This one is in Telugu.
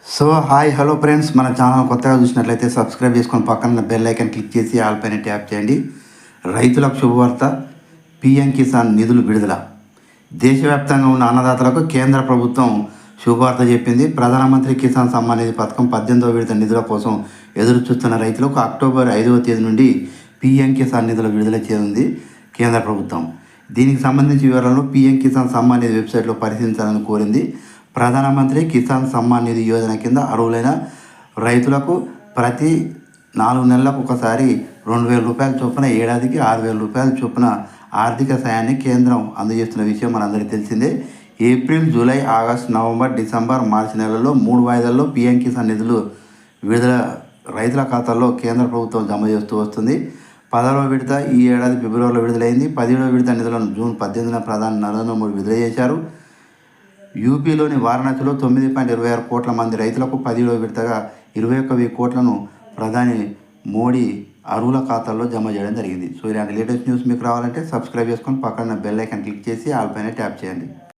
సో హాయ్ హలో ఫ్రెండ్స్, మన ఛానల్ కొత్తగా చూసినట్లయితే సబ్స్క్రైబ్ చేసుకొని పక్కన బెల్ ఐకాన్ క్లిక్ చేసి ఆల్ పైన ట్యాప్ చేయండి. రైతులకు శుభవార్త, పిఎం కిసాన్ నిధులు విడుదల. దేశవ్యాప్తంగా ఉన్న అన్నదాతలకు కేంద్ర ప్రభుత్వం శుభవార్త చెప్పింది. ప్రధానమంత్రి కిసాన్ సమ్మాన్ నిధి పథకం 18వ విడత నిధుల కోసం ఎదురు చూస్తున్న రైతులకు అక్టోబర్ 5వ తేదీ నుండి పిఎం కిసాన్ నిధుల విడుదల చేయనుంది కేంద్ర ప్రభుత్వం. దీనికి సంబంధించి వివరాలను పిఎం కిసాన్ సమ్మాన్ నిధి వెబ్సైట్లో పరిశీలించాలని కోరింది. ప్రధానమంత్రి కిసాన్ సమ్మాన్ నిధి యోజన కింద అర్హులైన రైతులకు ప్రతి 4 నెలలకు ఒకసారి 2,000 రూపాయల చొప్పున, ఏడాదికి 6,000 రూపాయల చొప్పున ఆర్థిక సాయాన్ని కేంద్రం అందజేస్తున్న విషయం మనందరికీ తెలిసిందే. April, July, August, November, December, మార్చి నెలల్లో 3 వాయిదాల్లో పిఎం కిసాన్ నిధులు విడుదల రైతుల ఖాతాల్లో కేంద్ర ప్రభుత్వం జమ చేస్తూ వస్తుంది. 10వ విడత ఈ ఏడాది ఫిబ్రవరిలో విడుదలైంది. 17వ విడత నిధులను జూన్ 18న ప్రధాని నరేంద్ర మోడీ విడుదల చేశారు. యూపీలోని వారణాసిలో 9.26 కోట్ల మంది రైతులకు 17వ విడతగా 21,000 కోట్లను ప్రధాని మోడీ అర్హుల ఖాతాల్లో జమ చేయడం జరిగింది. సో ఇలాంటి లేటెస్ట్ న్యూస్ మీకు రావాలంటే సబ్స్క్రైబ్ చేసుకొని పక్కన బెల్ ఐకాన్ క్లిక్ చేసి ఆల్ పైన ట్యాప్ చేయండి.